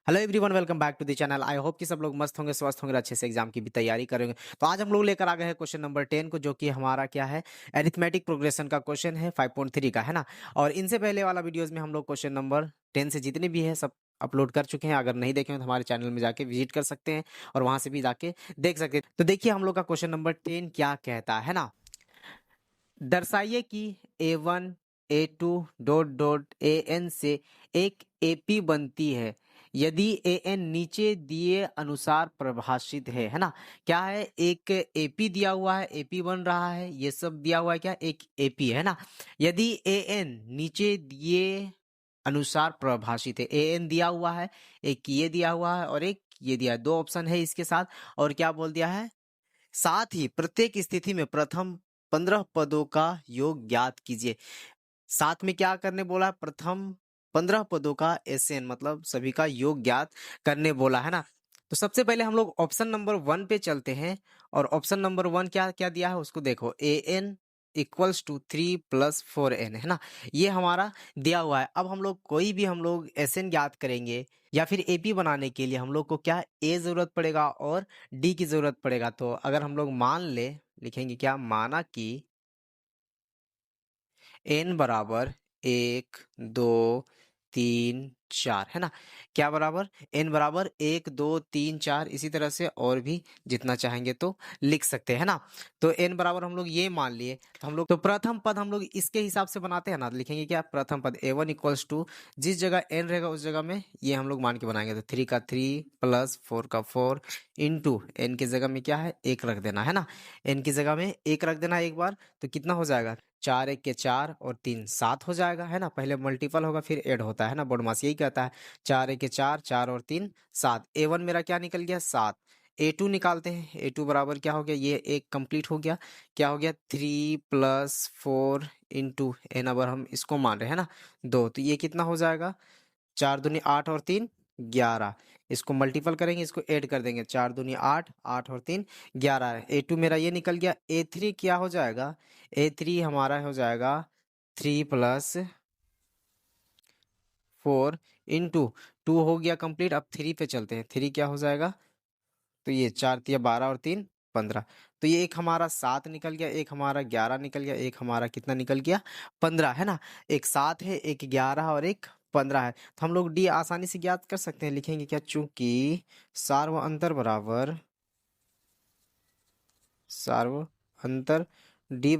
Hello everyone, welcome back to the channel. I hope कि सब लोग मस्त होंगे, स्वस्थ होंगे, अच्छे से एग्जाम की भी तैयारी करेंगे। तो आज हम लोग लेकर आ गए हैं क्वेश्चन नंबर 10 को, जो कि हमारा क्या है, अरिथमेटिक प्रोग्रेशन का क्वेश्चन है 5.3 का, है ना। और इनसे पहले वाला वीडियोस में हम लोग क्वेश्चन नंबर 10 से जितने भी है सब अपलोड कर चुके हैं। अगर नहीं देखे हैं तो हमारे चैनल में जाके विजिट कर सकते हैं और वहां से भी जाके देख सकते हैं। तो देखिए हम लोग का क्वेश्चन नंबर 10 क्या कहता है ना। दर्शाइए कि A1 A2 dot dot AN से एक AP बनती है यदि AN नीचे दिए अनुसार परिभाषित है ना। क्या है, एक AP दिया हुआ है, AP बन रहा है, ये सब दिया हुआ है, क्या एक AP है ना। यदि AN नीचे दिए अनुसार परिभाषित है, AN दिया हुआ है, एक ये दिया हुआ है और एक ये दिया है, दो ऑप्शन है इसके साथ। और क्या बोल दिया है, साथ ही प्रत्येक स्थिति में प्रथम 15 पदों का योग ज्ञात कीजिए। साथ में क्या करने बोला, प्रथम 15 पदों का एसएन मतलब सभी का योग ज्ञात करने बोला है ना। तो सबसे पहले हम लोग ऑप्शन नंबर 1 पे चलते हैं। और ऑप्शन नंबर 1 क्या क्या दिया है उसको देखो, AN इक्वल्स टू 3+4N है ना। ये हमारा दिया हुआ है। अब हम लोग कोई भी हम लोग एसएन ज्ञात करेंगे या फिर AP बनाने के लिए हम लोग को क्या A जरूरत पड़ेगा और D की जरूरत पड़ेगा। तो अगर हम लोग मान ले, लिखेंगे क्या, माना कि n बराबर 1 2 3 4 है ना। क्या बराबर, n बराबर 1 2 3 4, इसी तरह से और भी जितना चाहेंगे तो लिख सकते हैं ना। तो n बराबर हम लोग ये मान लिए, तो हम लोग तो प्रथम पद हम लोग इसके हिसाब से बनाते हैं ना। तो लिखेंगे क्या, प्रथम पद A1 इक्वल्स टू, जिस जगह n रहेगा उस जगह में ये हम लोग मान के बनाएंगे। तो 3 का 3 प्लस 4 का 4 इंटू n की जगह में क्या है, 1 रख देना है ना। n की जगह में 1 रख देना एक बार, तो कितना हो जाएगा, 4 1 के 4 और 3 7 हो जाएगा है ना। पहले मल्टीपल होगा फिर ऐड होता है ना, बॉडमास यही कहता है। 4 1 के 4, 4 और 3 7। A1 मेरा क्या निकल गया, 7। A2 निकालते हैं। A2 बराबर क्या हो गया, ये एक कंप्लीट हो गया, क्या हो गया, 3+4 इंटू एन, अगर हम इसको मान रहे हैं ना 2, तो ये कितना हो जाएगा, 4 दूनी 8 और 3 11। इसको मल्टीपल करेंगे, इसको ऐड कर देंगे, 4 दूनी 8, 8 और 3 11। A2 मेरा ये निकल गया। A3 क्या हो जाएगा, A3 हमारा हो जाएगा 3+4 इंटू 2 हो गया कंप्लीट। अब 3 पे चलते हैं, 3 क्या हो जाएगा, तो ये 4 तिया 12 और 3 15। तो ये एक हमारा 7 निकल गया, एक हमारा 11 निकल गया, एक हमारा कितना निकल गया, 15 है ना। एक 7 है, एक 11 और एक 15 है। तो हम लोग डी आसानी से ज्ञात कर सकते हैं। लिखेंगे क्या, चूंकि सार्व अंतर बराबर, सार्व अंतर डी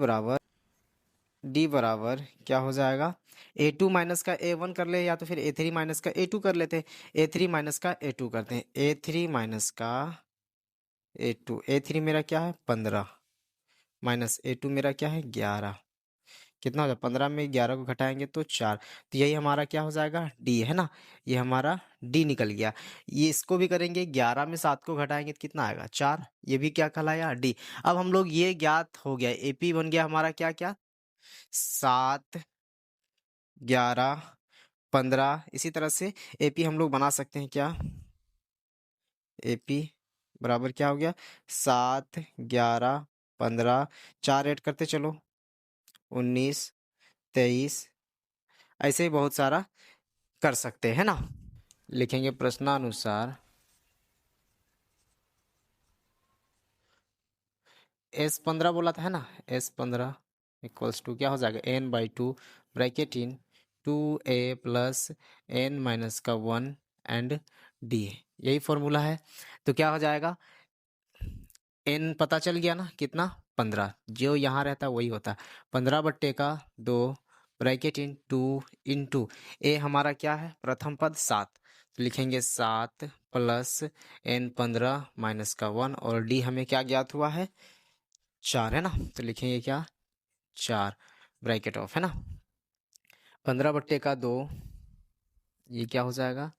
बराबर क्या हो जाएगा, A2 माइनस का A1 कर ले, या तो फिर A3 माइनस का A2 कर लेते हैं। A3 माइनस का A2 करते हैं, A3 माइनस का A2। A3 मेरा क्या है, 15 माइनस A2 मेरा क्या है, 11। कितना हो जाए, 15 में 11 को घटाएंगे तो 4। तो यही हमारा क्या हो जाएगा, डी है ना। ये हमारा डी निकल गया। ये इसको भी करेंगे, 11 में 7 को घटाएंगे तो कितना आएगा, 4। ये भी क्या कहलाया, डी। अब हम लोग ये ज्ञात हो गया, AP बन गया हमारा क्या क्या, 7 11 15। इसी तरह से AP हम लोग बना सकते हैं क्या, AP बराबर क्या हो गया, 7 11 15, 4 ऐड करते चलो, 19 23। ऐसे ही बहुत सारा कर सकते हैं ना। लिखेंगे प्रश्नानुसार S15 बोला था है ना, S15 इक्वल्स टू क्या हो जाएगा, n/2 bracket in 2a plus n minus का 1 एंड d। यही फॉर्मूला है। तो क्या हो जाएगा, n पता चल गया ना कितना, 15, जो यहाँ रहता वही होता। 15/2 ब्रैकेट इन 2 इंटू ए हमारा क्या है, प्रथम पद 7। तो लिखेंगे 7 प्लस n15 माइनस का 1 और डी हमें क्या ज्ञात हुआ है, 4 है ना। तो लिखेंगे क्या, 4 ब्रैकेट ऑफ है ना। 15/2 ये क्या हो जाएगा,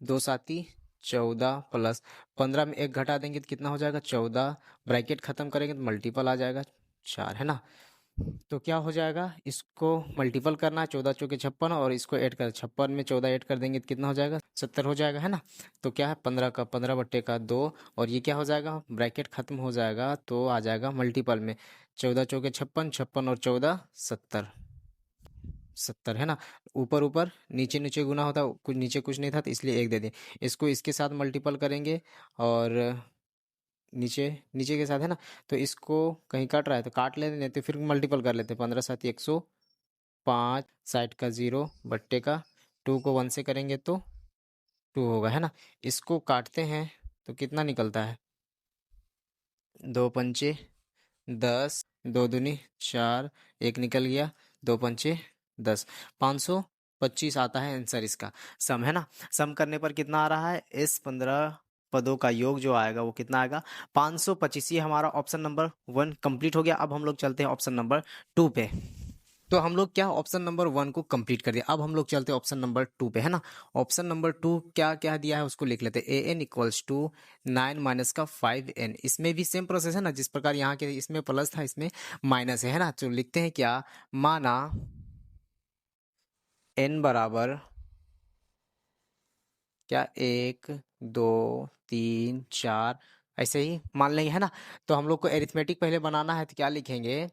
2 7 14 प्लस 15 में 1 घटा देंगे तो कितना हो जाएगा, 14। ब्रैकेट खत्म करेंगे तो मल्टीपल आ जाएगा, 4 है ना। तो क्या हो जाएगा, इसको मल्टीपल करना है, 14 चौके 56 और इसको ऐड कर, 56 में 14 ऐड कर देंगे तो कितना हो जाएगा, 70 हो जाएगा है ना। तो क्या है, 15/2 और ये क्या हो जाएगा, ब्रैकेट खत्म हो जाएगा तो आ जाएगा मल्टीपल में, 14 चौके 56, 56 और 14 70। 70 है ना। ऊपर ऊपर नीचे नीचे गुना होता, कुछ नीचे कुछ नहीं था तो इसलिए 1 दे दिए। इसको इसके साथ मल्टीपल करेंगे और नीचे नीचे के साथ है ना, तो इसको कहीं कट रहा है तो काट लेते, नहीं तो फिर मल्टीपल कर लेते हैं। 15 7 105, 60 का 0 बट्टे का 2 को 1 से करेंगे तो 2 होगा है ना। इसको काटते हैं तो कितना निकलता है, 2 पंचे 10, 2 दूनी 4, 1 निकल गया, 2 पंचे 10, 525 आता है आंसर इसका। सम है ना, सम करने पर कितना आ रहा है, इस 15 पदों का योग जो आएगा वो कितना आएगा, 525। ये हमारा ऑप्शन नंबर 1 कंप्लीट हो गया। अब हम लोग चलते हैं ऑप्शन नंबर 2 पे। तो हम लोग क्या ऑप्शन नंबर 1 को कंप्लीट कर दिया, अब हम लोग चलते हैं ऑप्शन नंबर 2 पे है ना। ऑप्शन नंबर 2 क्या क्या दिया है उसको लिख लेते हैं। A N equals to 9 minus का 5n, इसमें भी सेम प्रोसेस है ना, जिस प्रकार यहाँ के इसमें प्लस था इसमें माइनस है ना। तो लिखते हैं क्या, माना n बराबर क्या 1 2 3 4 ऐसे ही मान लेंगे है ना। तो हम लोग को एरिथमेटिक पहले बनाना है, तो क्या लिखेंगे,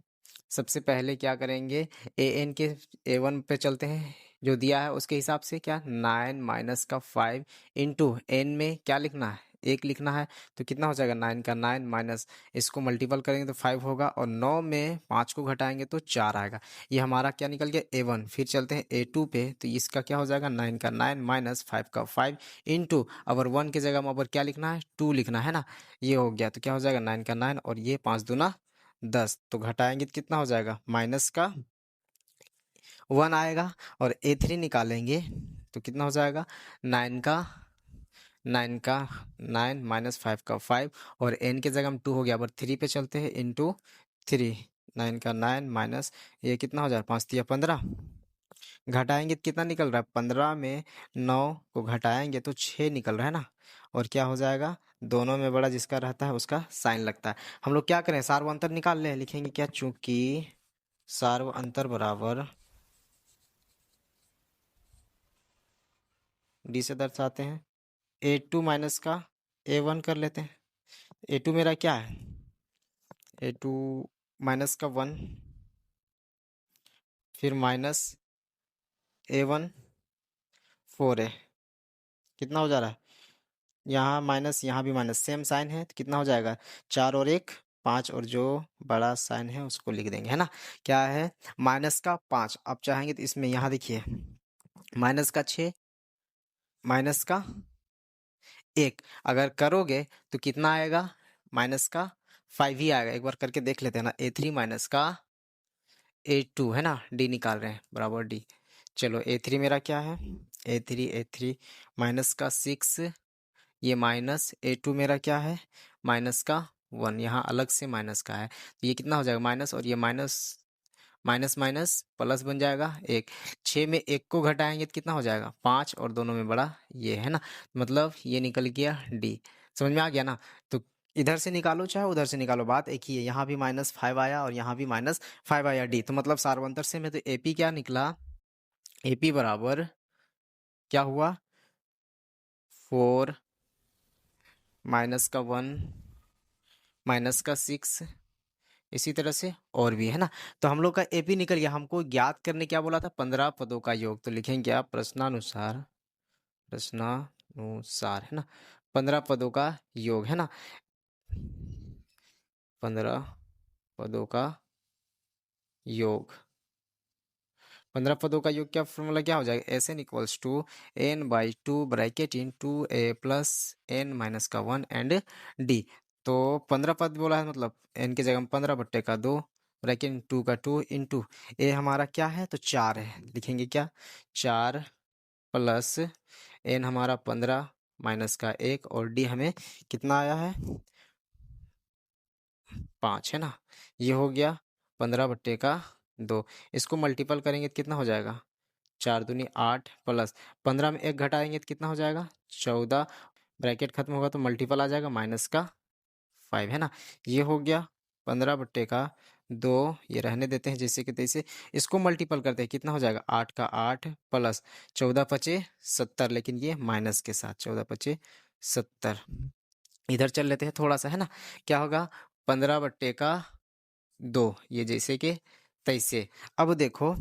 सबसे पहले क्या करेंगे, ए एन के A1 पे चलते हैं, जो दिया है उसके हिसाब से क्या 9 माइनस का 5 इंटू एन में क्या लिखना है, 1 लिखना है। तो कितना हो जाएगा 9 का 9 माइनस, इसको मल्टीपल करेंगे तो 5 होगा, और 9 में 5 को घटाएंगे तो 4 आएगा। ये हमारा क्या निकल गया A1। फिर चलते हैं A2 पे, तो इसका क्या हो जाएगा 9 का 9 माइनस 5 का 5 इंटू, अबर 1 की जगह में अबर क्या लिखना है 2 लिखना है ना। ये हो गया, तो क्या हो जाएगा 9 का 9 और ये 5 दूना 10, तो घटाएंगे तो कितना हो जाएगा माइनस का 1 आएगा, और A3 निकालेंगे तो कितना हो जाएगा 9 का 9 माइनस 5 का 5, और n की जगह में 2 हो गया। अब 3 पे चलते हैं, इंटू 3, 9 का 9 माइनस ये कितना हो जाएगा 5 तिया 15, घटाएंगे तो कितना निकल रहा है, 15 में 9 को घटाएंगे तो 6 निकल रहा है ना। और क्या हो जाएगा, दोनों में बड़ा जिसका रहता है उसका साइन लगता है। हम लोग क्या करें, सार्व अंतर निकाल लें, लिखेंगे क्या, चूंकि सार्व अंतर बराबर डी से दर्शाते हैं। A2 माइनस का A1 कर लेते हैं। A2 मेरा क्या है, A2 माइनस का 1, फिर माइनस A1 4 है, कितना हो जा रहा है, यहाँ माइनस यहाँ भी माइनस, सेम साइन है तो कितना हो जाएगा 4 और 1 5, और जो बड़ा साइन है उसको लिख देंगे है ना। क्या है माइनस का 5, आप चाहेंगे तो इसमें यहाँ देखिए माइनस का 6 माइनस का 1, अगर करोगे तो कितना आएगा, माइनस का 5 ही आएगा। एक बार करके देख लेते हैं ना, A3 माइनस का A2 है ना, डी निकाल रहे हैं बराबर डी। चलो A3 मेरा क्या है, A3 माइनस का 6, ये माइनस A2 मेरा क्या है, माइनस का 1, यहाँ अलग से माइनस का है, तो ये कितना हो जाएगा माइनस, और ये माइनस माइनस माइनस प्लस बन जाएगा 1। 6 में 1 को घटाएंगे तो कितना हो जाएगा 5, और दोनों में बड़ा ये है ना, मतलब ये निकल गया डी। समझ में आ गया ना। तो इधर से निकालो चाहे उधर से निकालो, बात एक ही है। यहाँ भी -5 आया और यहाँ भी -5 आया, डी तो मतलब सार्वंतर से में तो एपी क्या निकला, एपी बराबर क्या हुआ 4 माइनस का 1 माइनस का 6, इसी तरह से और भी है ना। तो हम लोग का एपी निकल गया। हमको ज्ञात करने क्या बोला था, 15 पदों का योग। तो लिखेंगे आप प्रश्नानुसार, प्रश्नानुसार है ना, 15 पदों का योग है ना, 15 पदों का योग, 15 पदों का योग क्या फॉर्मूला क्या हो जाएगा, S N equals to n/2 bracket in 2a plus n minus का 1 एंड डी। तो 15 पद बोला है, मतलब n की जगह में 15 बट्टे का 2 ब्रैकेट 2 का 2 इंटू ए हमारा क्या है तो 4 है, लिखेंगे क्या 4 प्लस n हमारा 15 माइनस का 1, और डी हमें कितना आया है 5 है ना। ये हो गया 15 बट्टे का 2, इसको मल्टीपल करेंगे तो कितना हो जाएगा 4 दूनी 8 प्लस 15 में 1 घटाएंगे तो कितना हो जाएगा 14, ब्रैकेट खत्म होगा तो मल्टीपल आ जाएगा माइनस का 5 है ना। ये हो गया 15 बट्टे का 2, ये रहने देते हैं जैसे कि तैसे, इसको मल्टीपल करते हैं कितना हो जाएगा 8 का 8 प्लस 14 पचे 70, लेकिन ये माइनस के साथ 14 पचे 70। इधर चल लेते हैं थोड़ा सा है ना, क्या होगा 15 बट्टे का 2, ये जैसे कि तैसे। अब देखो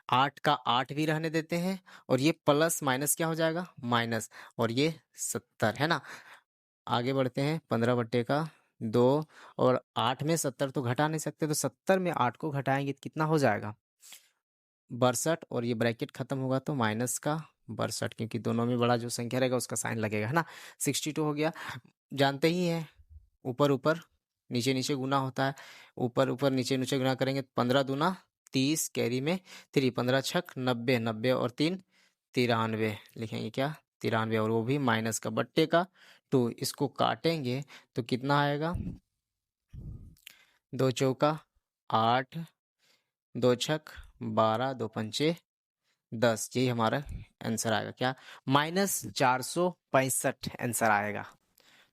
8 का 8 भी रहने देते हैं और ये प्लस माइनस क्या हो जाएगा, माइनस, और ये 70 है ना। आगे बढ़ते हैं, 15/2 और 8 में 70 तो घटा नहीं सकते, तो 70 में 8 को घटाएंगे तो कितना हो जाएगा, 62, और ये ब्रैकेट खत्म होगा तो माइनस का 62, क्योंकि दोनों में बड़ा जो संख्या रहेगा उसका साइन लगेगा, है ना। 62 हो गया। जानते ही हैं ऊपर ऊपर नीचे नीचे गुना होता है, ऊपर ऊपर नीचे नीचे गुना करेंगे, 15 दूना 30, कैरी में 3, 15 छक 90, 90 और 3 93 लिखेंगे, क्या 93, और वो भी माइनस का बट्टे का 2। इसको काटेंगे तो कितना आएगा, 2 चौका 8, 2 छक 12, 2 पंचे 10, यही हमारा आंसर आएगा, क्या -465 आंसर आएगा।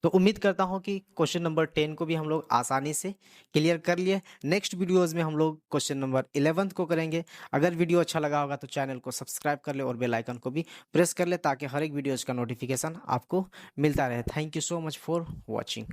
तो उम्मीद करता हूं कि क्वेश्चन नंबर 10 को भी हम लोग आसानी से क्लियर कर लिए। नेक्स्ट वीडियोस में हम लोग क्वेश्चन नंबर 11 को करेंगे। अगर वीडियो अच्छा लगा होगा तो चैनल को सब्सक्राइब कर ले और बेल आइकन को भी प्रेस कर ले, ताकि हर एक वीडियोज का नोटिफिकेशन आपको मिलता रहे। Thank you so much for watching.